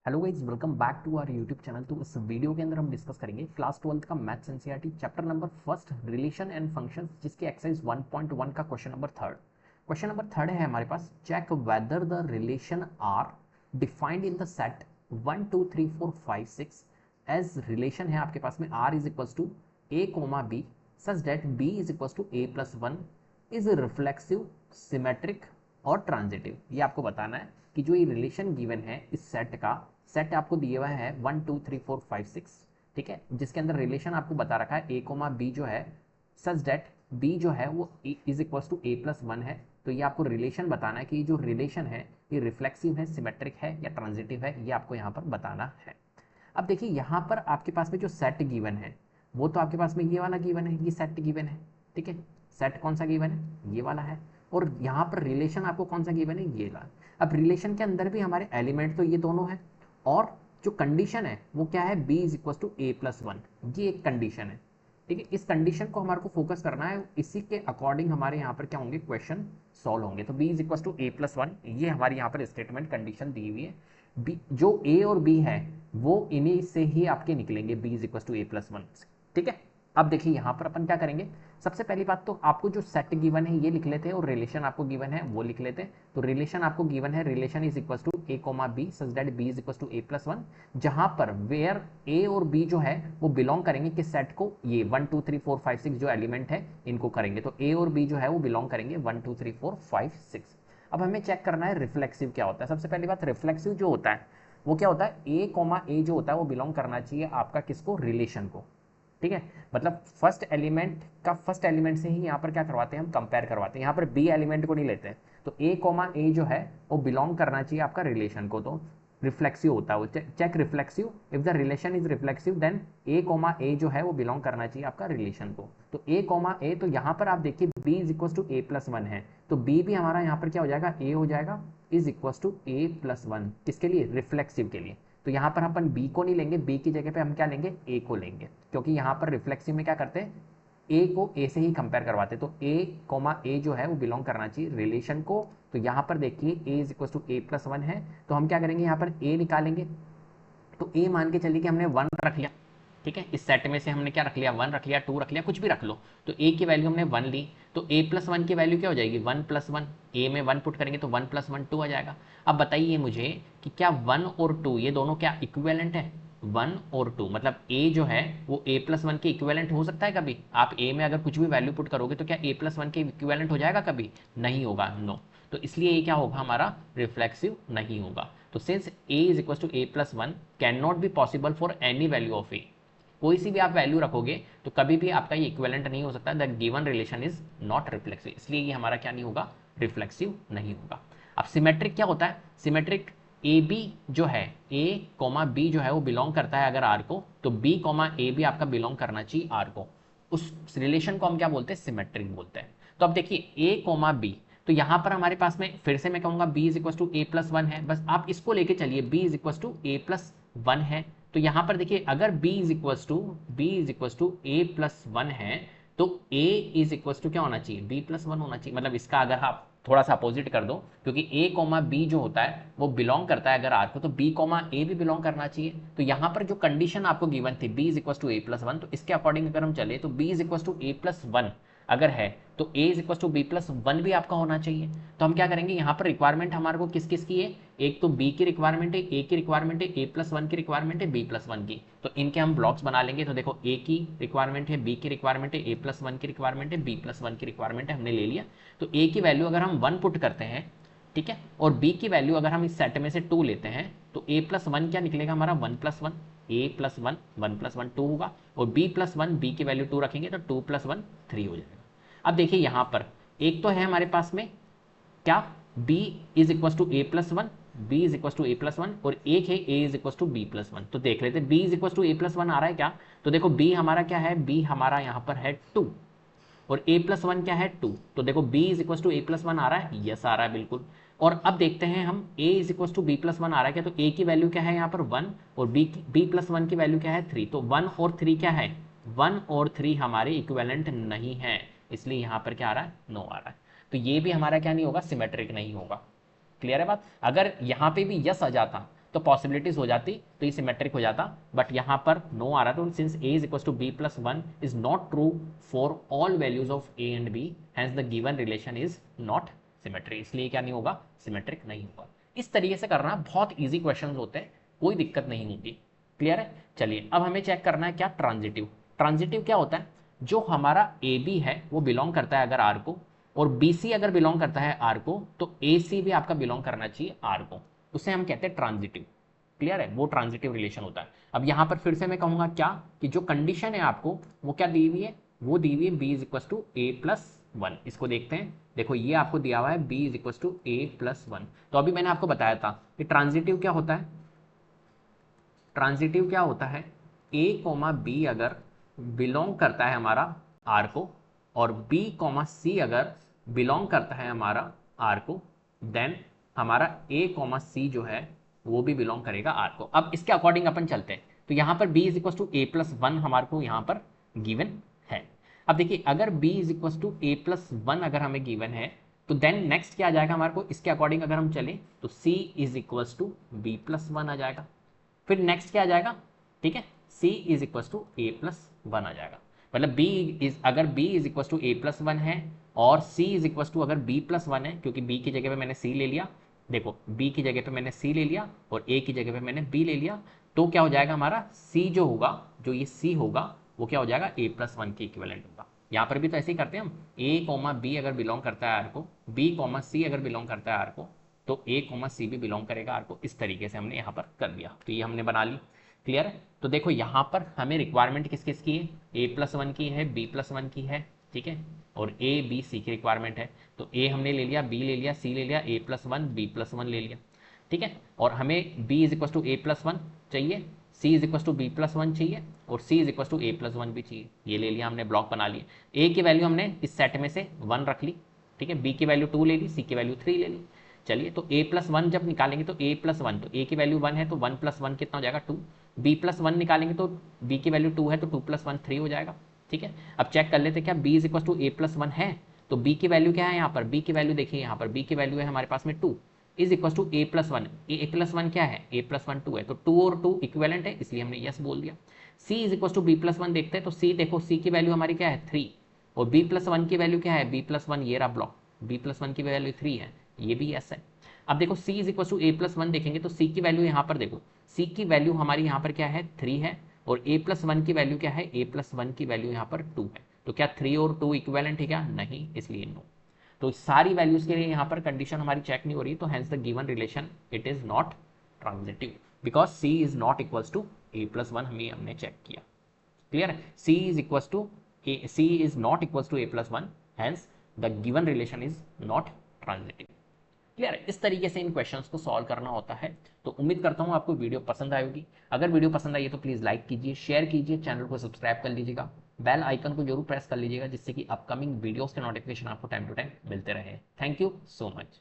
Hello guys, welcome back to our YouTube channel. तो इस video के अंदर हम डिस्कस करेंगे क्लास 12th का maths NCERT chapter number first relation and functions, जिसके एक्सरसाइज 1.1 का question number third. Question number third है हमारे पास, check whether the relation are defined in the set 1 2 3 4 5 6 as relation है आपके पास में R is equals to A comma B such that B is equals to A plus one is reflexive, symmetric और transitive. ये आपको बताना है कि जो ये रिलेशन गिवन है इस सेट का, सेट आपको दिए हुआ है 1 2 3 4 5 6, ठीक है, जिसके अंदर रिलेशन आपको बता रखा है ए कोमा बी जो है सच डेट बी जो है वो is equals to A plus one है। तो ये आपको रिलेशन बताना है कि जो रिलेशन है ये रिफ्लेक्सिव है, सिमेट्रिक है या ट्रांजिटिव है, ये आपको यहाँ पर बताना है। अब देखिए यहाँ पर आपके पास में जो सेट गिवन है वो तो आपके पास में ये वाला गिवन है, ये सेट गिवन है, ठीक है। सेट कौन सा गिवन है? ये वाला है। और यहाँ पर रिलेशन आपको कौन सा गिवन है? ये वाला। अब रिलेशन के अंदर भी हमारे एलिमेंट तो ये दोनों है, और जो कंडीशन है वो क्या है? B is equal to A plus one, ये एक कंडीशन है, ठीक है। इस कंडीशन को हमारे को फोकस करना है, इसी के अकॉर्डिंग हमारे यहाँ पर क्या होंगे? क्वेश्चन सॉल्व होंगे। तो B is equal to A plus one, ये हमारी यहाँ पर स्टेटमेंट कंडीशन दी हुई है। बी जो ए और बी है वो इन्हीं से ही आपके निकलेंगे, B is equal to A plus one, ठीक है। अब देखिए यहाँ पर अपन क्या करेंगे, सबसे पहली बात तो आपको जो सेट गिवन है ये लिख लेते हैं और रिलेशन आपको गिवन है वो लिख लेते हैं। तो रिलेशन आपको गिवन है, relation is equal to A comma B such that B is equal to A plus one, जहां पर वेयर ए और बी जो है वो बिलोंग करेंगे किस सेट को? ये 1 2 3 4 5 6 जो एलिमेंट है इनको करेंगे। तो ए और बी जो है वो बिलोंग करेंगे 1 2 3 4 5 6। अब हमें चेक करना है रिफ्लेक्सिव क्या होता है। सबसे पहली बात, रिफ्लेक्सिव जो होता है वो क्या होता है? ए कोमा ए जो होता है वो बिलोंग करना चाहिए आपका किसको? रिलेशन को, ठीक है। मतलब फर्स्ट एलिमेंट का फर्स्ट एलिमेंट से ही यहाँ पर क्या करवाते हैं? हम कंपेयर करवाते हैं। यहाँ पर बी एलिमेंट को नहीं लेते हैं। तो ए कोमा ए जो है वो बिलोंग करना चाहिए आपका रिलेशन को, तो रिफ्लेक्सिव होता है वो। Check reflexive, if the relation is reflexive then a comma a जो है वो बिलोंग करना चाहिए आपका रिलेशन को। तो ए कोमा ए, तो यहाँ पर आप देखिए B is equal to A plus one है, तो बी भी हमारा यहाँ पर क्या हो जाएगा? ए हो जाएगा, is equal to A plus one, किसके लिए? रिफ्लेक्सिव के लिए। तो यहाँ पर अपन बी को नहीं लेंगे, बी की जगह पे हम क्या लेंगे? ए को लेंगे, क्योंकि यहाँ पर रिफ्लेक्सिव में क्या करते हैं? ए को ए से ही कंपेयर करवाते। तो ए कोमा ए जो है वो बिलोंग करना चाहिए रिलेशन को। तो यहाँ पर देखिए a is equal to A plus one है, तो हम क्या करेंगे? यहाँ पर ए निकालेंगे। तो ए मान के चलिए कि हमने वन रख लिया, ठीक है। इस सेट में से हमने क्या रख लिया? वन रख लिया, टू रख लिया, कुछ भी रख लो। तो ए की वैल्यू हमने वन ली, तो ए प्लस वन की वैल्यू क्या हो जाएगी? One plus one. ए में वन पुट करेंगे तो वन प्लस वन टू आ जाएगा। अब बताइए मुझे कि क्या वन और टू ये दोनों क्या इक्विवेलेंट है? वन और टू मतलब ए जो है वो ए प्लस वन के इक्विवेलेंट हो सकता है कभी? आप ए में अगर कुछ भी वैल्यू पुट करोगे तो क्या ए प्लस वन के इक्विवेलेंट हो जाएगा कभी? नहीं होगा, नो। तो इसलिए ये क्या होगा? हमारा रिफ्लेक्सिव नहीं होगा। तो since a is equal to A plus one can not be possible for any value of a, कोई सी भी आप वैल्यू रखोगे तो कभी भी आपका ये इक्विवेलेंट नहीं हो सकता। The given relation is not reflexive, इसलिए ये हमारा क्या नहीं होगा? रिफ्लेक्सिव नहीं होगा। अब सिमेट्रिक क्या होता है? सिमेट्रिक ए बी जो है, ए कोमा बी जो है वो बिलोंग करता है अगर आर को, तो बी कोमा ए भी आपका बिलोंग करना चाहिए आर को। उस रिलेशन को हम क्या बोलते हैं? सिमेट्रिक बोलते हैं। तो अब देखिए ए कोमा बी, तो यहां पर हमारे पास में फिर से मैं कहूंगा B is equal to A plus one है, बस आप इसको लेके चलिए, B is equal to A plus one है। तो यहां पर देखिए अगर b is equal to A plus one है, तो a इज इक्वल टू क्या होना चाहिए? b प्लस वन होना चाहिए। मतलब इसका अगर आप थोड़ा सा अपोजिट कर दो, क्योंकि a कोमा बी जो होता है वो बिलोंग करता है अगर r को, तो b कोमा a भी बिलोंग करना चाहिए। तो यहां पर जो कंडीशन आपको गिवन थी b is equal to A plus one, तो इसके अकॉर्डिंग अगर हम चले तो b is equal to A plus one अगर है तो a is equal to B plus one भी आपका होना चाहिए। तो हम क्या करेंगे? यहाँ पर रिक्वायरमेंट हमारे को किस किस की है? एक तो b की रिक्वायरमेंट है, a की रिक्वायरमेंट है, a प्लस वन की रिक्वायरमेंट है, b प्लस वन की। तो इनके हम ब्लॉक्स बना लेंगे। तो देखो a की रिक्वायरमेंट है, b की रिक्वायरमेंट है, a प्लस वन की रिक्वायरमेंट है, b प्लस वन की रिक्वायरमेंट है, हमने ले लिया। तो a की वैल्यू अगर हम वन पुट करते हैं, ठीक है, और b की वैल्यू अगर हम इस सेट में से टू लेते हैं, तो a प्लस वन क्या निकलेगा हमारा? One plus one, a plus one, one plus one two होगा, और b प्लस वन, b की वैल्यू टू रखेंगे तो टू प्लस वन थ्री हो जाएगा। अब देखिए यहां पर एक तो है हमारे पास में क्या? b is equal to A plus one, b is equal to A plus one, और एक है a is equal to B plus one. तो देख लेते हैं b is equal to A plus one आ रहा है क्या? तो देखो b हमारा क्या है? b हमारा यहां पर है टू, और a प्लस वन क्या है? टू। तो देखो b is equal to A plus one आ रहा है, यस आ रहा है बिल्कुल। और अब देखते हैं हम a is equal to B plus one आ रहा है क्या? तो a की वैल्यू क्या है यहाँ पर? वन, और b प्लस वन की वैल्यू क्या है? थ्री। तो वन और थ्री क्या है? वन और थ्री हमारे इक्विवेलेंट नहीं है, इसलिए यहां पर क्या आ रहा है? नो आ रहा है। तो ये भी हमारा क्या नहीं होगा? सिमेट्रिक नहीं होगा। क्लियर है बात? अगर यहां पे भी यस आ जाता तो पॉसिबिलिटीज हो जाती, तो ये सिमेट्रिक हो जाता, बट यहाँ पर नो आ रहा, तो since a is equal to B plus one is not true for all values of a and b, hence the given relation is not symmetric, इसलिए क्या नहीं होगा, सिमेट्रिक नहीं होगा। इस तरीके से करना बहुत ईजी क्वेश्चन होते हैं, कोई दिक्कत नहीं होगी। क्लियर है? चलिए अब हमें चेक करना है क्या, ट्रांजिटिव। ट्रांजिटिव क्या होता है, जो हमारा ए बी है वो बिलोंग करता है अगर आर को, और बी सी अगर बिलोंग करता है आर को, तो ए सी भी आपका बिलोंग करना चाहिए आर को, उसे हम कहते हैं ट्रांजिटिव। क्लियर है? वो ट्रांजिटिव रिलेशन होता है। अब यहां पर फिर से मैं कहूंगा क्या, कि जो कंडीशन है आपको वो क्या दी हुई है, वो दी हुई है B is equal to A plus one. इसको देखते हैं, देखो ये आपको दिया हुआ है B is equal to A plus one. तो अभी मैंने आपको बताया था कि ट्रांजिटिव क्या होता है, ट्रांजिटिव क्या होता है, ए कोमा बी अगर बिलोंग करता है हमारा आर को, और बी कोमा सी अगर बिलोंग करता है हमारा आर को, देन हमारा ए कोमा सी जो है वो भी बिलोंग करेगा आर को। अब इसके अकॉर्डिंग अपन चलते हैं, तो यहां पर B is equal to A plus one हमारे को यहां पर गिवन है। अब देखिए अगर B is equal to A plus one अगर हमें गिवन है, तो देन नेक्स्ट क्या आ जाएगा हमारे को, इसके अकॉर्डिंग अगर हम चले तो c is equal to B plus one आ जाएगा। फिर नेक्स्ट क्या आ जाएगा, ठीक है, c is equal to A plus one आ जाएगा। मतलब b इज, अगर b is equal to A plus one है और c इज इक्वल टू अगर b प्लस वन है, क्योंकि b की जगह पे मैंने c ले लिया, देखो b की जगह पे मैंने c ले लिया और a की जगह पे मैंने b ले लिया, तो क्या हो जाएगा हमारा c जो होगा, जो ये c होगा वो क्या हो जाएगा, a प्लस वन के इक्विवेलेंट होगा। यहाँ पर भी तो ऐसे ही करते हैं हम, a कोमा b अगर बिलोंग करता है r को, b कोमा c अगर बिलोंग करता है r को, तो a कोमा सी भी बिलोंग करेगा आर को। इस तरीके से हमने यहाँ पर कर दिया, तो ये हमने बना ली। क्लियर है? तो देखो यहाँ पर हमें रिक्वायरमेंट किस किस की है, ए प्लस वन की है, बी प्लस वन की है, ठीक है, और ए बी सी की रिक्वायरमेंट है। तो ए हमने ले लिया, बी ले लिया, सी ले लिया, a plus one b plus one ले लिया, ठीक है। और हमें b is equal to A plus one चाहिए, c is equal to B plus one चाहिए, और c is equal to A plus one भी चाहिए। ये ले लिया हमने, ब्लॉक बना लिए। ए की वैल्यू हमने इस सेट में से वन रख ली, ठीक है, बी की वैल्यू टू ले ली, सी की वैल्यू थ्री ले ली। चलिए तो a प्लस वन जब निकालेंगे तो a प्लस वन, तो a की वैल्यू वन है तो वन प्लस वन कितना हो जाएगा, टू। b प्लस वन निकालेंगे तो b की वैल्यू टू है तो टू प्लस वन थ्री हो जाएगा, ठीक है। अब चेक कर लेते क्या b is equal to A plus one है, तो b की वैल्यू क्या है यहाँ पर, b की वैल्यू देखिए यहाँ पर b की वैल्यू है हमारे पास में टू, is equal to A plus one. A plus one क्या है, ए प्लस वन टू है, तो टू और टू इक्विवेलेंट है, इसलिए हमने यस बोल दिया। c is equal to B plus one देखते हैं, तो c देखो c की वैल्यू हमारी क्या है, थ्री, और b प्लस वन की वैल्यू क्या है, b प्लस वन, ये रहा ब्लॉक, b प्लस वन की वैल्यू थ्री है, ये भी यस है। अब देखो c is equal to A plus one देखेंगे तो c की वैल्यू यहाँ पर देखो, c की वैल्यू हमारी यहाँ पर क्या है, थ्री है, और a प्लस वन की वैल्यू क्या है, a प्लस वन की वैल्यू यहाँ पर टू है, तो क्या थ्री और टू इक्विवेलेंट है क्या, नहीं, इसलिए नो। तो सारी वैल्यूज के लिए यहाँ पर कंडीशन हमारी चेक नहीं हो रही, तो hence the given relation it is not transitive, because c is not equal to A plus one, हमने चेक किया। क्लियर है? c is equal to c is not equal to A plus one, hence the given relation is not transitive. Clear है? इस तरीके से इन questions को solve करना होता है। तो उम्मीद करता हूँ आपको वीडियो पसंद आएगी। अगर वीडियो पसंद आई है तो प्लीज़ लाइक कीजिए, शेयर कीजिए, चैनल को सब्सक्राइब कर लीजिएगा, बेल आइकन को जरूर प्रेस कर लीजिएगा, जिससे कि अपकमिंग वीडियोस के नोटिफिकेशन आपको टाइम टू टाइम मिलते रहे। Thank you so much.